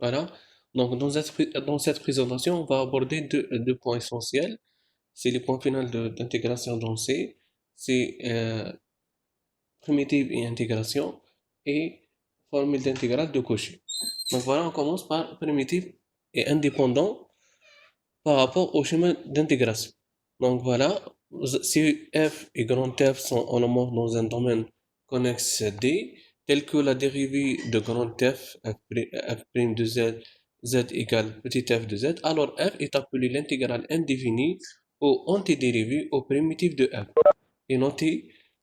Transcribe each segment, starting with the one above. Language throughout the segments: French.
Voilà. Donc, dans cette présentation, on va aborder deux points essentiels. C'est les points finaux d'intégration dans C, c'est primitive et intégration, et formule d'intégrale de Cauchy. Donc voilà, on commence par primitive et indépendant par rapport au schéma d'intégration. Donc voilà, si f et grand F sont holomorphes dans un domaine connexe D, tel que la dérivée de grand F, f' de z, z égale petit f de z, alors f est appelé l'intégrale indéfinie ou antidérivée au primitif de f, et noté,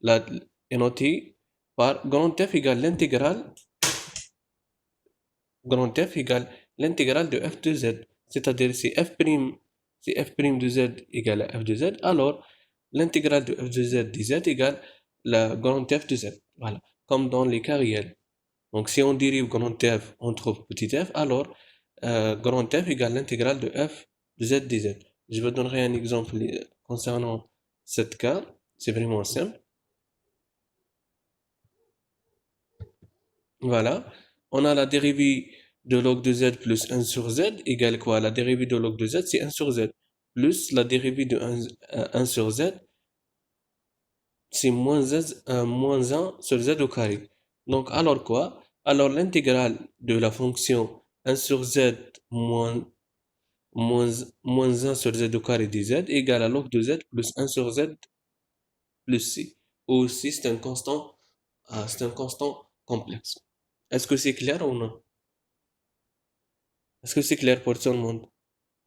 la, est noté par grand F égale l'intégrale grand F égale l'intégrale de f de z, c'est-à-dire si f' de z égale à f de z, alors l'intégrale de f de z dz égale la grande f de z. Voilà, comme dans les cas réels. Donc si on dérive grand F, on trouve petit f, alors grand F égale l'intégrale de f de z dz. Je vous donnerai un exemple concernant cette cas, c'est vraiment simple. Voilà, on a la dérivée de log de z plus 1 sur z égale quoi? La dérivée de log de z, c'est 1 sur z, plus la dérivée de 1 sur z, c'est moins 1 sur z au carré. Donc, alors quoi? Alors, l'intégrale de la fonction 1 sur z moins 1 sur z au carré dz égale à log de z plus 1 sur z plus c. Aussi, c'est un constant complexe. Est-ce que c'est clair ou non? Est-ce que c'est clair pour tout le monde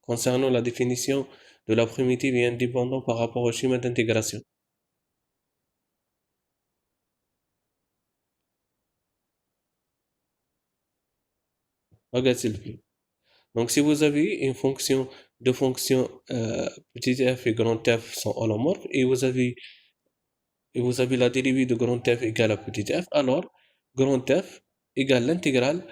concernant la définition de la primitive et indépendant par rapport au schéma d'intégration? Regarde s'il vous plaît. Donc, si vous avez une fonction, deux fonctions petit f et grand F sont holomorphes et vous avez la dérivée de grand F égale à petit f, alors grand F égale l'intégrale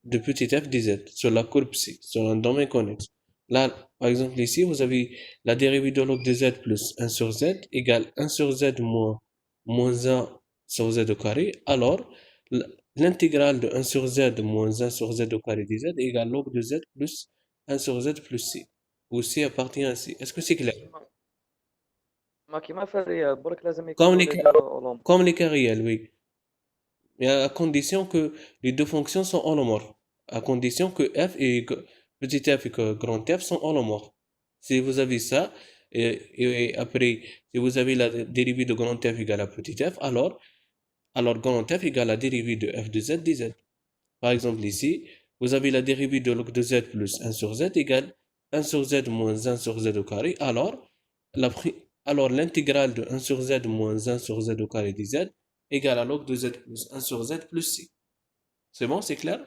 de petit f dz sur la courbe C, sur un domaine connexe. Là, par exemple, ici, vous avez la dérivée de log de z plus 1 sur z égale 1 sur z moins 1 sur z au carré. Alors, l'intégrale de 1 sur z moins 1 sur z au carré dz égale log de z plus 1 sur z plus c, où c appartient à c. Est-ce que c'est clair? ما كيما في الرياض برك لازم Comme يكونوا les لي cas, دو اولمبيك. comme les cas réels, oui. Mais à condition que les deux fonctions sont holomorphes. À condition que f et petit f et que grand F sont holomorphes. Si vous avez ça, et après, si vous avez la dérivée de grand F égale à petit f, alors grand F égale la dérivée de f de z dz. Par exemple, ici, vous avez la dérivée de log de z plus 1 sur z égale 1 sur z moins 1 sur z au carré. Alors l'intégrale de 1 sur z moins 1 sur z au carré dz égale à log de z plus 1 sur z plus c. C'est bon, c'est clair?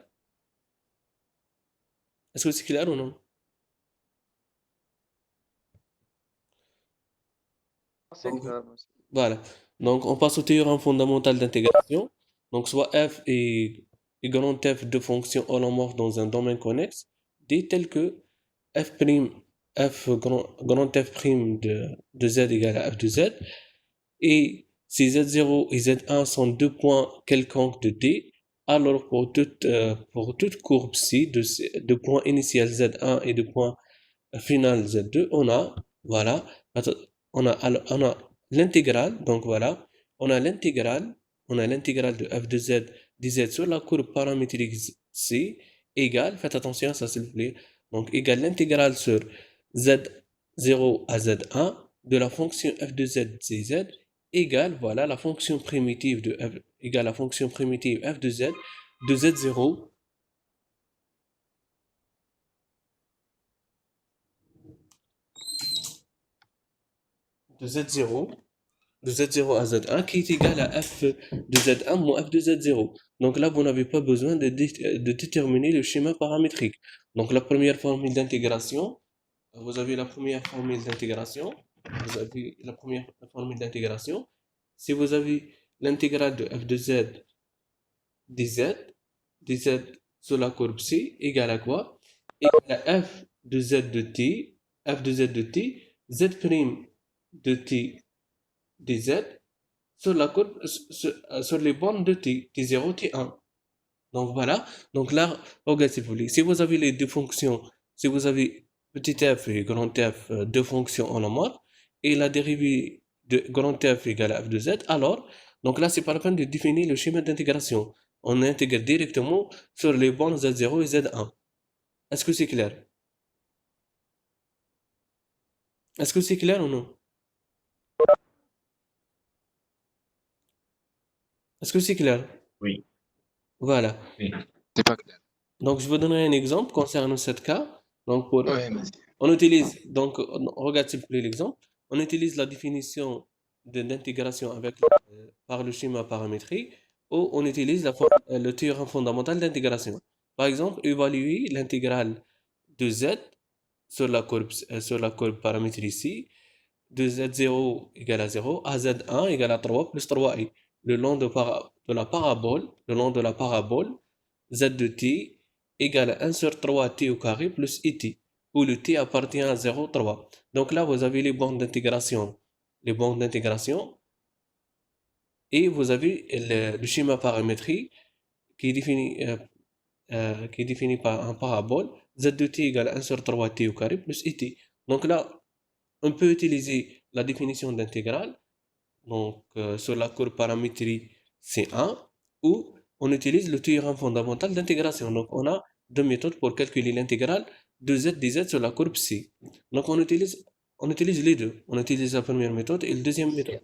Est-ce que c'est clair ou non? سي Donc, كلار. voilà. Donc, on passe au théorème fondamental d'intégration. Donc, soit f et grand F de fonctions holomorphes dans un domaine connexe, D tel que f', grand F' de z égale à f de z, et si z0 et z1 sont deux points quelconques de D, alors pour toute courbe C de point initial z1 et de point final z2, voilà, on a l'intégrale, donc voilà, on a l'intégrale, on a l'intégrale de f de z dz sur la courbe paramétrique C égale, faites attention à ça s'il vous plaît, donc égale l'intégrale sur z0 à z1 de la fonction f de z dz égale, voilà, la fonction primitive de f égale la fonction primitive f de z0 de z0 de z0 à z1 qui est égal à f de z1 moins f de z0. Donc là, vous n'avez pas besoin de déterminer le schéma paramétrique. Donc la première formule d'intégration, vous avez la première formule d'intégration, vous avez la première formule d'intégration. Si vous avez l'intégrale de f de z dz, dz sur la courbe C égale à quoi? Égale à f de z de t, f de z de t, z' de t dz sur la courbe, sur les bornes de t, t0, t1. Donc voilà. Donc là, regarde s'il vous plaît. Si vous avez les deux fonctions, si vous avez petit f et grand F, deux fonctions en nombre, et la dérivée de grand F égale à f de z, alors, donc là, c'est pas la peine de définir le schéma d'intégration. On intègre directement sur les bornes z0 et z1. Est-ce que c'est clair? Est-ce que c'est clair ou non? Est-ce que c'est clair? Oui, Voilà. oui. C'est pas clair. Donc, je vous donnerai un exemple concernant ce cas. Donc, pour, Ouais, vas-y. on utilise, donc, regarde s'il vous plaît l'exemple. On utilise la définition d'intégration avec, par le schéma paramétrique ou on utilise le théorème fondamental d'intégration. Par exemple, évaluer l'intégrale de z sur la courbe paramétrique ici, de z0 égale à 0 à z1 égale à 3 plus 3i. Le long de la parabole, le long de la parabole, z de t égale à 1 sur 3t au carré plus it, où le t appartient à 0, 3. Donc là, vous avez les bornes d'intégration. Les bornes d'intégration. Et vous avez le schéma paramétrique qui est défini par un parabole. Z de t égale à 1 sur 3t au carré plus it. Donc là, on peut utiliser la définition d'intégrale donc sur la courbe paramétrique C1 ou on utilise le théorème fondamental d'intégration. Donc on a deux méthodes pour calculer l'intégrale de z dz sur la courbe C. Donc on utilise les deux. On utilise la première méthode et la deuxième méthode.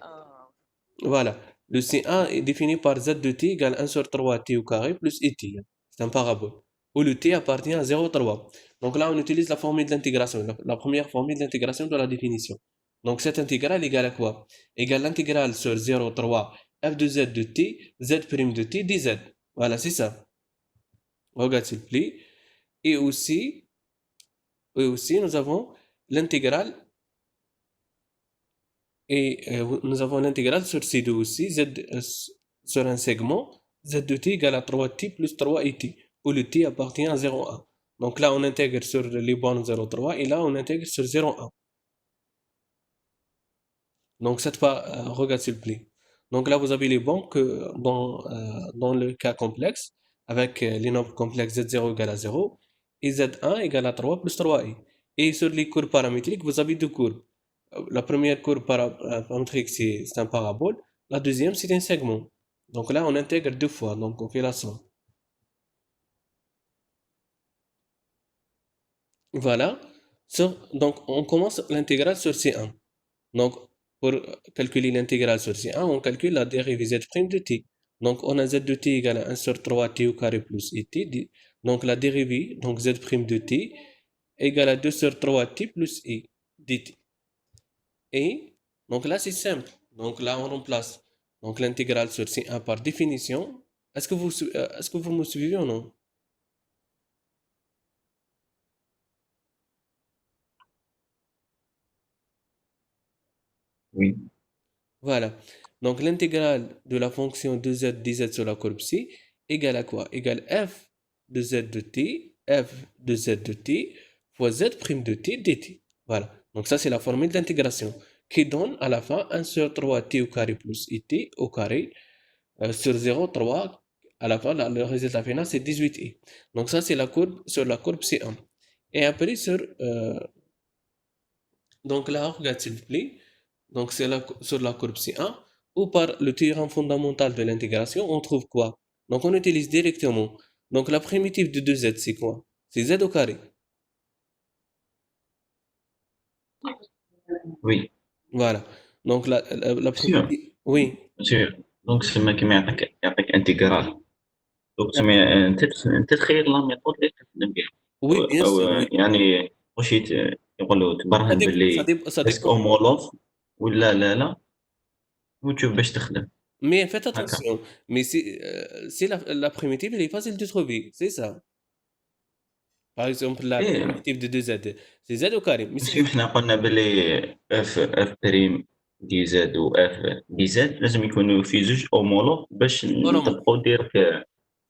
Voilà. Le C1 est défini par z de t égale 1 sur 3t au carré plus it. C'est un parabole. Où le t appartient à 0,3. Donc là, on utilise la formule d'intégration, la première formule d'intégration de la définition. Donc cette intégrale égale à quoi? Égale l'intégrale sur 0,3 f de z de t, z' de t dz. Voilà, c'est ça. Regarde s'il vous plaît. Et aussi, nous avons l'intégrale nous avons l'intégrale sur C2 aussi, sur un segment, z de t égale à 3t plus 3it, où le t appartient à 0,1. Donc là, on intègre sur les bornes 0,3 et là, on intègre sur 0,1. Donc, regarde s'il vous plaît. Donc là, vous avez les bornes dans le cas complexe, avec les nombres complexes z0 égale à 0 et z1 égale à 3 plus 3i. Et sur les courbes paramétriques, vous avez deux courbes. La première courbe paramétrique, c'est un parabole. La deuxième, c'est un segment. Donc là, on intègre deux fois. Donc, on fait la somme. Voilà. Donc, on commence l'intégrale sur C1. Donc, pour calculer l'intégrale sur C1, on calcule la dérivée z' de t. Donc, on a z de t égale à 1 sur 3t au carré plus it. Donc, la dérivée, donc z' de t, égale à 2 sur 3t plus i dt. Et donc là, c'est simple. Donc là, on remplace donc l'intégrale sur C1 par définition. Est-ce que vous me suivez ou non? Oui. Voilà. Donc l'intégrale de la fonction de z dz sur la courbe C égale à quoi? Égale f de z de t, f de z de t fois z' de t dt. Voilà. Donc ça, c'est la formule d'intégration qui donne à la fin 1 sur 3t au carré plus it au carré sur 0,3. À la fin, le résultat final, c'est 18i. Donc ça, c'est la courbe sur la courbe C1. Et après, donc là, regarde s'il vous plaît. Donc c'est sur la courbe C1, ou par le théorème fondamental de l'intégration, on trouve quoi? Donc on utilise directement. Donc la primitive de 2z, c'est quoi? C'est z au carré. Oui. Voilà. Donc la Sûr. primitive... Oui. Sûr. Donc c'est كيما يعطيك انتجرال. دونك انت تخيل لا ميثود اللي تخدم بها Oui, bien او sûr, oui. يعني واش يقولوا Ça تبرهن باللي اسك dépend. اومولوف ولا لا وتشوف باش تخدم Mais faites هكا. attention. Mais c'est la primitive, elle est facile de trouver. C'est ça. Par exemple, la ايه primitive de 2z, c'est z au carré. Mais باسكو حنا قلنا باللي اف بريم دي زد و اف دي زد لازم يكونوا في زوج اومولوج باش Holomorphe. نطبقوا ديريكت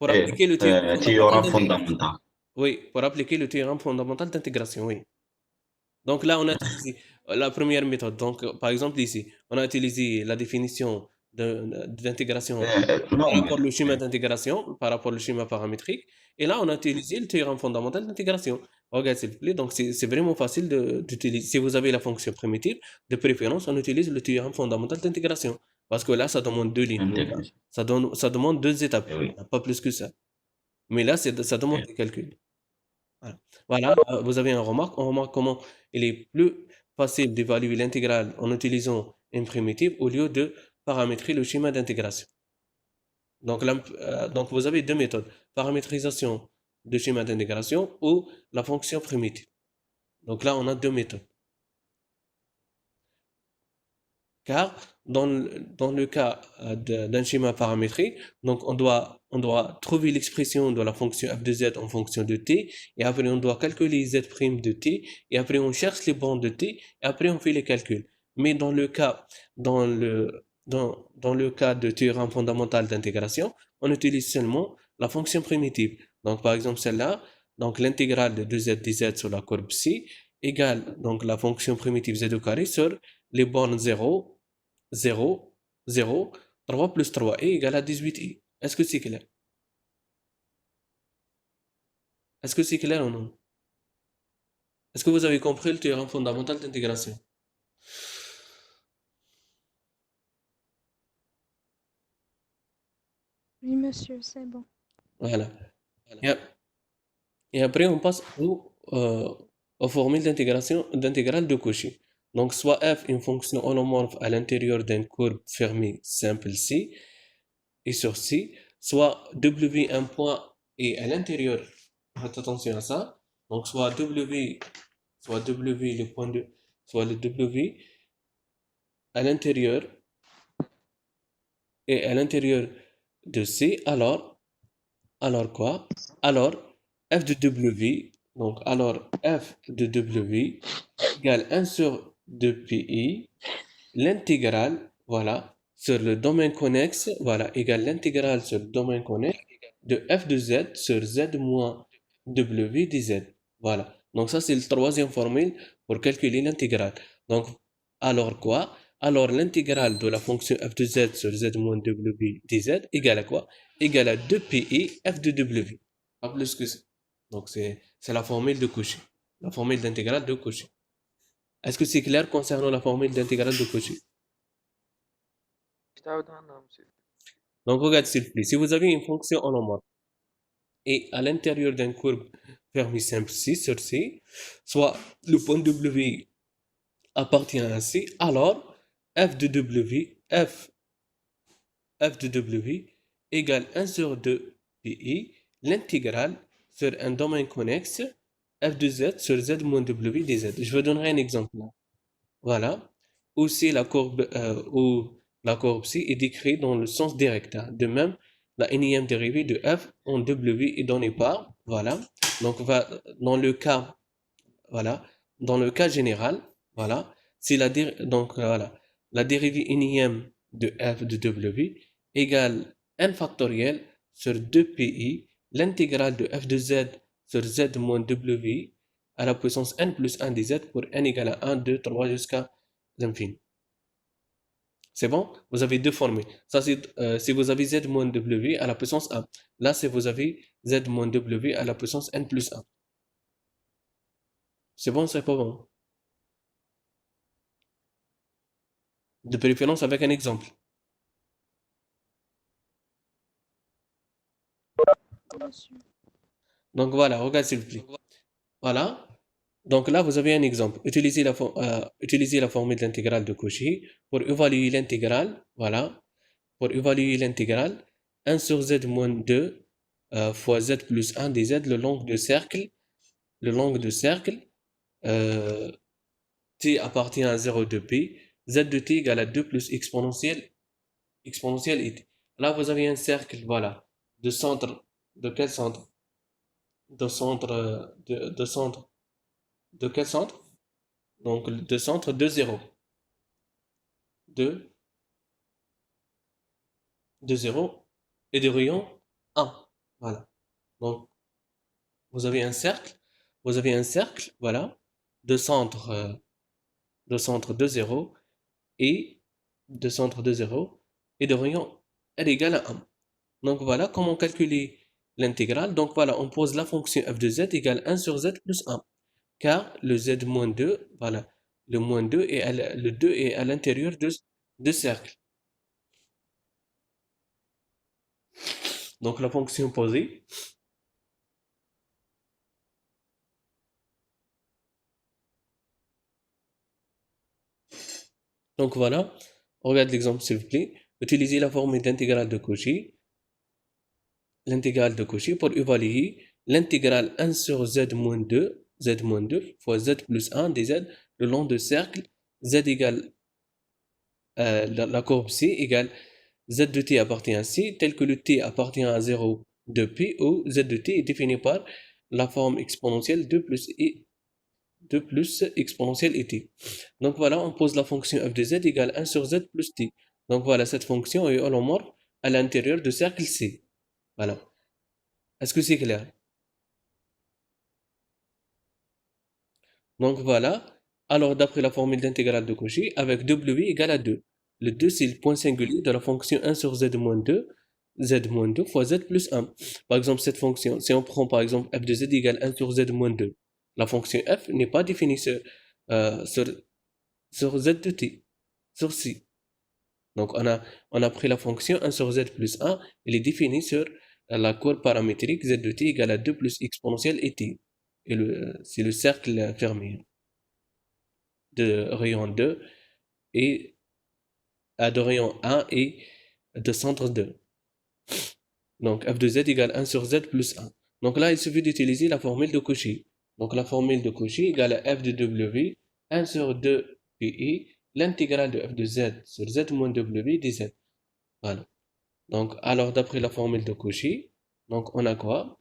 Pour ايه appliquer le théorème fondamental تيورام d'intégration. فوندامونتال. Oui, pour appliquer le théorème fondamental d'intégration, oui. Donc là, on a utilisé la première méthode. Donc, par exemple, ici, on a utilisé la définition d'intégration Non, par rapport au schéma d'intégration, par rapport au schéma paramétrique. Et là, on a utilisé le théorème fondamental d'intégration. Regarde, s'il vous plaît. Donc, c'est vraiment facile d'utiliser. Si vous avez la fonction primitive, de préférence, on utilise le théorème fondamental d'intégration. Parce que là, ça demande deux lignes. intégration. Ça demande deux étapes, Eh oui. pas plus que ça. Mais là, ça demande des calculs. Voilà. Voilà, vous avez une remarque. On remarque comment il est plus facile d'évaluer l'intégrale en utilisant une primitive au lieu de paramétrer le schéma d'intégration. Donc, vous avez deux méthodes. Paramétrisation de schéma d'intégration ou la fonction primitive. Donc là, on a deux méthodes. Car dans le cas d'un schéma paramétrique, donc on doit trouver l'expression de la fonction f de z en fonction de t, et après on doit calculer z' de t, et après on cherche les bornes de t, et après on fait les calculs. Mais dans le cas de théorème fondamental d'intégration, on utilise seulement la fonction primitive. Donc par exemple celle-là, donc l'intégrale de 2z dz sur la courbe psi égale donc la fonction primitive z au carré sur les bornes 0, 0, 0, 3 plus 3i égale à 18i. Est-ce que c'est clair? Est-ce que c'est clair ou non? Est-ce que vous avez compris le théorème fondamental d'intégration? Oui, monsieur, c'est bon. Voilà. Et après, on passe aux formules d'intégrale de Cauchy. Donc, soit f une fonction holomorphe à l'intérieur d'une courbe fermée simple C et sur C, soit w un point et à l'intérieur, faites attention à ça, donc soit w le point de, soit le w à l'intérieur et à l'intérieur de C, alors quoi? Alors, f de w, donc alors f de w égale 1 sur 2pi, l'intégrale, voilà, sur le domaine connexe, voilà, égale l'intégrale sur le domaine connexe de f de z sur z moins w dz. Voilà. Donc ça, c'est la troisième formule pour calculer l'intégrale. Donc, alors quoi? Alors l'intégrale de la fonction f de z sur z moins w dz égale à quoi? Égale à 2pi f de w. Pas plus que ça. Donc c'est la formule de Cauchy. La formule d'intégrale de Cauchy. Est-ce que c'est clair concernant la formule d'intégrale de Cauchy? تعاود عنها monsieur. Donc, regarde s'il vous plaît. Si vous avez une fonction holomorphe et à l'intérieur d'une courbe fermée simple C sur C, soit le point W appartient à C, alors f de W égale 1 sur 2 pi, l'intégrale sur un domaine connexe f de z sur z moins w dz. Je vous donnerai un exemple là. Voilà. Où c'est où la courbe C est décrite dans le sens direct. Hein. De même, la énième dérivée de f en w est donnée par, voilà. Donc, dans le cas, voilà, dans le cas général, voilà, c'est voilà, la dérivée énième de f de w égale n factoriel sur 2pi, l'intégrale de f de z sur z moins w à la puissance n plus 1 dz pour n égale à 1, 2, 3 jusqu'à l'infini. C'est bon? Vous avez deux formules. Ça, c'est si vous avez z moins w à la puissance 1. Là, c'est vous avez z moins w à la puissance n plus 1. C'est bon, c'est pas bon? De préférence avec un exemple. Monsieur. Donc voilà, regarde s'il vous plaît. Voilà. Donc là, vous avez un exemple. Utilisez la formule d'intégrale de Cauchy pour évaluer l'intégrale. Voilà. Pour évaluer l'intégrale, 1 sur z moins 2 fois z plus 1 dz le long de cercle. Le long de cercle. T appartient à 0 de pi. Z de t égale à 2 plus exponentielle et t. Là, vous avez un cercle, voilà. De centre. De quel centre? De centre. De centre. De quel centre? Donc, de centre de 0. De 0 et de rayon 1. Voilà. Donc, vous avez un cercle. Vous avez un cercle, voilà. De centre de 0 et de centre de 0 et de rayon R égale à 1. Donc voilà comment calculer l'intégrale. Donc voilà, on pose la fonction f de z égale 1 sur z plus 1. Car le z moins 2, voilà, le moins 2 est le 2 est à l'intérieur de cercle. Donc la fonction posée, donc voilà, regarde l'exemple s'il vous plaît. Utilisez la formule d'intégrale de Cauchy, l'intégrale de Cauchy pour évaluer l'intégrale 1 sur z moins 2 fois z plus 1 dz le long de cercle z égale la courbe C égale z de t appartient à C tel que le t appartient à 0 de P où z de t est défini par la forme exponentielle 2 plus exponentielle et t. Donc voilà, on pose la fonction f de z égale 1 sur z plus t. Donc voilà, cette fonction est holomorphe à l'intérieur de cercle C. Voilà. Est-ce que c'est clair? Donc voilà. Alors d'après la formule d'intégrale de Cauchy, avec w égale à 2. Le 2, c'est le point singulier de la fonction 1 sur z moins 2 fois z plus 1. Par exemple, cette fonction, si on prend par exemple f de z égale 1 sur z moins 2, la fonction f n'est pas définie sur z de t, sur C. Donc on a pris la fonction 1 sur z plus 1, elle est définie sur la courbe paramétrique z de t égale à 2 plus exponentielle et t. Et c'est le cercle fermé de rayon 2 et de rayon 1 et de centre 2. Donc f de z égale 1 sur z plus 1. Donc là, il suffit d'utiliser la formule de Cauchy. Donc la formule de Cauchy égale à f de w, 1 sur 2 pi, l'intégrale de f de z sur z moins w dz. Voilà. Donc, alors d'après la formule de Cauchy, donc on a quoi?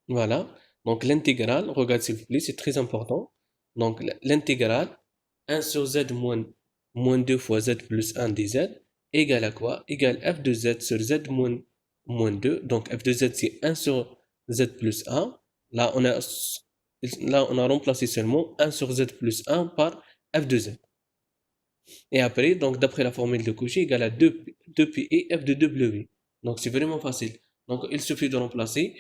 Voilà. Donc l'intégrale, regarde s'il vous plaît, c'est très important. Donc l'intégrale 1 sur z moins 2 fois z plus 1 dz égale à quoi? Égale f de z sur z moins 2. Donc f de z c'est 1 sur z plus 1. Là on a remplacé seulement 1 sur z plus 1 par f de z. Et après, donc d'après la formule de Cauchy, égale à 2 pi et f de w. Donc c'est vraiment facile. Donc il suffit de remplacer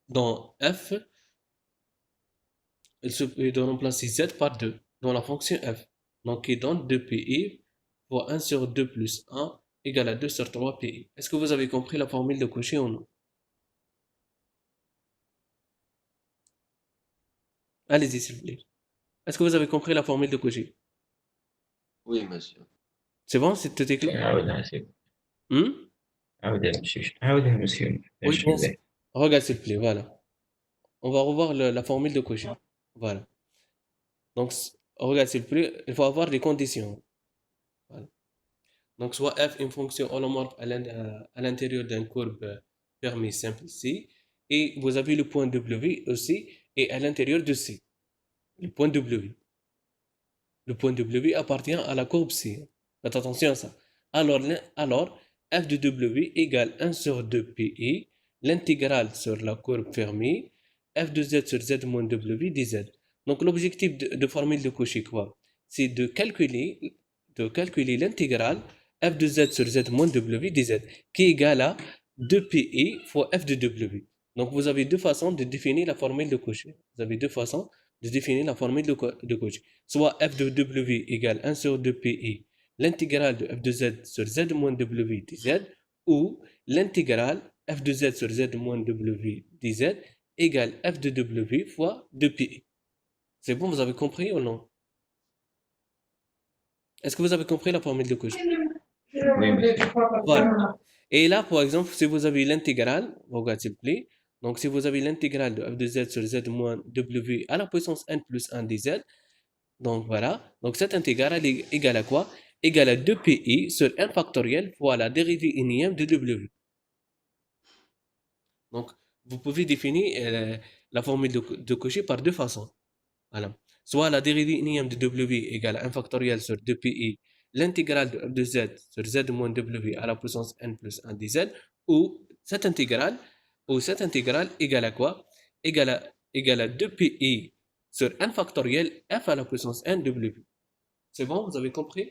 dans f, il suffit de remplacer z par 2 dans la fonction f. Donc qui donne 2 pi fois 1 sur 2 plus 1 égale à 2 sur 3 pi. Est-ce que vous avez compris la formule de Cauchy ou non? Allez-y s'il vous plaît. Est-ce que vous avez compris la formule de Cauchy? Oui, monsieur. C'est bon, c'est tout est clair? عاودها سي Hmm? عاودها مسيو Oui, باش bien sûr. نبان. Regarde s'il vous plaît, voilà. On va revoir la formule de Cauchy. Voilà. Donc, regarde s'il vous plaît, il faut avoir des conditions. Voilà. Donc, soit f une fonction holomorphe à l'intérieur d'une courbe fermée simple C, et vous avez le point W aussi, et à l'intérieur de C. Le point W. Le point W appartient à la courbe C. Faites attention à ça. Alors f de W égale 1 sur 2 pi, l'intégrale sur la courbe fermée, f de z sur z moins W dz. Donc l'objectif de formule de Cauchy, quoi? C'est de calculer l'intégrale f de z sur z moins W dz, qui est égale à 2 pi fois f de W. Donc vous avez deux façons de définir la formule de Cauchy. Vous avez deux façons de définir la formule de Cauchy. Soit f de w égale 1 sur 2 pi, l'intégrale de f de z sur z moins w dz, ou l'intégrale f de z sur z moins w dz égale f de w fois 2 pi. C'est bon, vous avez compris ou non? Est-ce que vous avez compris la formule de Cauchy? Oui, monsieur. Voilà. Et là, par exemple, si vous avez l'intégrale, regarde s'il vous plaît. Donc, si vous avez l'intégrale de f de z sur z moins w à la puissance n plus 1 dz, donc voilà. Donc cette intégrale elle est égale à quoi? Égale à 2 pi sur 1 factoriel fois la dérivée unième de w. Donc vous pouvez définir la formule de Cauchy par deux façons. Voilà. Soit la dérivée unième de w égale à 1 factoriel sur 2 pi, l'intégrale de f de z sur z moins w à la puissance n plus 1 dz, ou cette intégrale égale à quoi? Égale à 2 pi sur 1 factoriel f à la puissance n w. C'est bon, vous avez compris?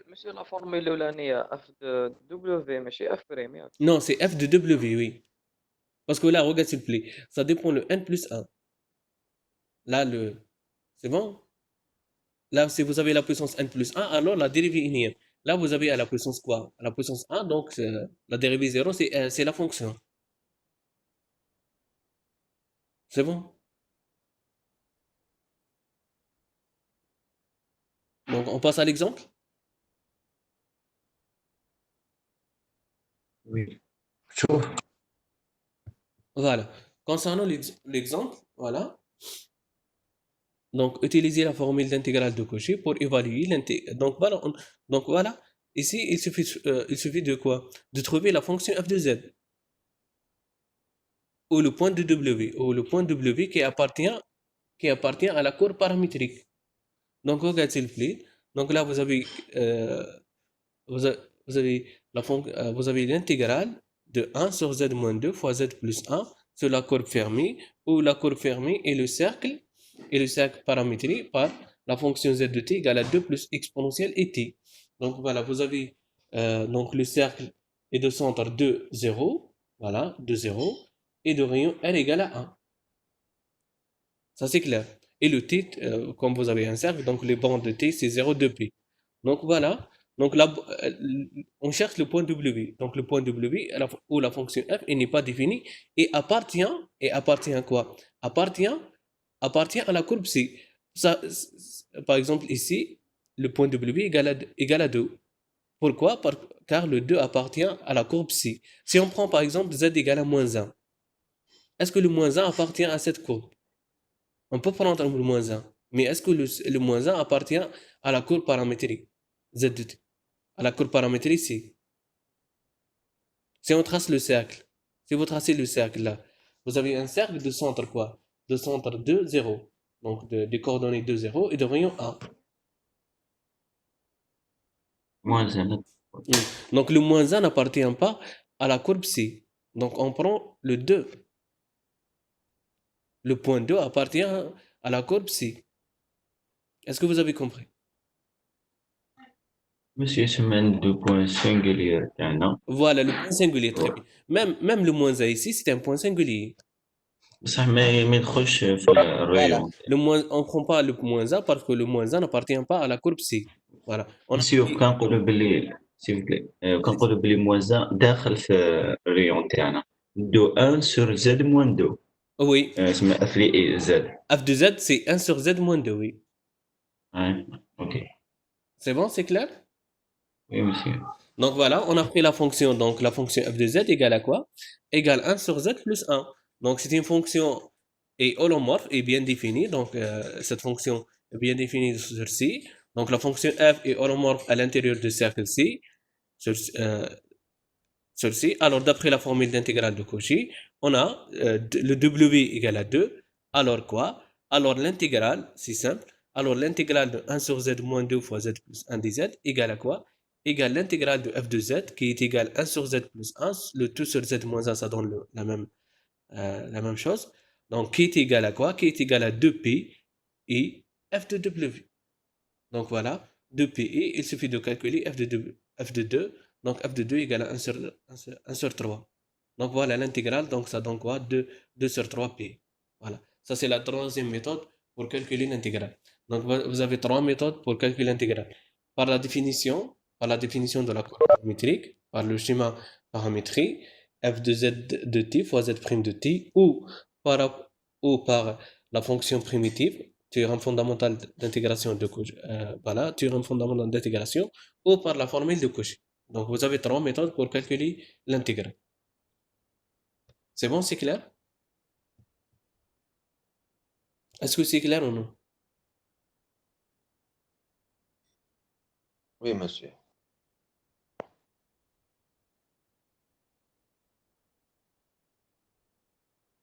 monsieur la formule الأولانية اف دو دبليو ماشي اف بريم ياك. Non, c'est f de w, oui. Parce que là, regarde s'il vous plaît, ça dépend le n plus 1. Là, c'est bon? Là, si vous avez la puissance n plus 1, alors la dérivée unième. Là, vous avez à la puissance quoi? À la puissance 1, donc la dérivée 0, c'est la fonction. C'est bon? Donc, on passe à l'exemple? Oui. شوف. Voilà. Concernant l'exemple, voilà. Donc, utiliser la formule d'intégrale de Cauchy pour évaluer l'intégrale. Donc, voilà. Ici, il suffit de quoi? De trouver la fonction f de z. Ou le point de w. Ou le point W qui appartient à la courbe paramétrique. Donc, regarde s'il vous plaît. Donc là, vous avez vous avez l'intégrale de 1 sur z moins 2 fois z plus 1 sur la courbe fermée, où la courbe fermée est le cercle paramétrique par la fonction z de t égale à 2 plus exponentielle et t. Donc voilà, vous avez donc le cercle est de centre 2, 0, voilà, 2, 0, et de rayon r égale à 1. Ça c'est clair. Et le t, comme vous avez un cercle, donc les bandes de t, c'est 0, 2 p. Donc voilà. Donc là, on cherche le point W. Donc le point W, où la fonction f n'est pas définie, et appartient à quoi? Appartient à la courbe C. Ça, par exemple, ici, le point W égale à 2. Pourquoi? Car le 2 appartient à la courbe C. Si on prend par exemple z égale à moins 1, est-ce que le moins 1 appartient à cette courbe? On peut prendre le moins 1, mais est-ce que le moins 1 appartient à la courbe paramétrique z de t? À la courbe paramétrique C. Si on trace le cercle, si vous tracez le cercle là, vous avez un cercle de centre quoi? De centre 2, 0. Donc des coordonnées 2, 0 et de rayon 1. moins 1. Donc le moins 1 n'appartient pas à la courbe C. Donc on prend le 2. Le point 2 appartient à la courbe C. Est-ce que vous avez compris? Monsieur سمعنا دو بوان سينغولير تاعنا. Voilà, le point singulier, très bien. Même le moins 1 ici, c'est un point singulier. بصح ما يدخلش في Voilà, الريون. on ne prend pas le moins 1 parce que le moins 1 n'appartient pas à la courbe C. Voilà. On a مسيو pris- كنقولوا بلي سيفلي كنقولوا بلي موان داخل في الريون تاعنا دو 1 سور زد موان 2 Oui, اسمها اف لي اي زد. f de z, c'est 1 sur z moins 2, oui. اوكي. C'est bon, c'est clair? وي مسيو. Donc voilà, on a pris la fonction. Donc la fonction f de z égale à quoi? Égale 1 sur z plus 1. Donc c'est une fonction et holomorphe et bien définie. Donc cette fonction est bien définie sur C. Donc la fonction f est holomorphe à l'intérieur du cercle C. Sur, sur C. Alors d'après la formule d'intégrale de Cauchy, on a le w égale à 2. Alors quoi? Alors l'intégrale, c'est simple. Alors l'intégrale de 1 sur z moins 2 fois z plus 1 dz égale à quoi? Égale l'intégrale de f de z qui est égale 1 sur z plus 1. Le tout sur z moins 1, ça donne la même chose. Donc qui est égal à quoi? Qui est égal à 2p et f de w. Donc voilà, 2p et il suffit de calculer f de 2. Donc f de 2 égale à 1 sur 3. Donc voilà l'intégrale. Donc ça donne quoi? 2 sur 3p. Voilà. Ça c'est la troisième méthode pour calculer l'intégrale. Donc vous avez trois méthodes pour calculer l'intégrale. Par la définition de la courbe paramétrique, par le schéma paramétrique, f de z de t fois z' de t, ou par la fonction primitive, théorème fondamental d'intégration de Cauchy, voilà, théorème fondamental d'intégration, ou par la formule de Cauchy. Donc vous avez trois méthodes pour calculer l'intégrale. C'est bon, c'est clair? Est-ce que c'est clair ou non? Oui, monsieur.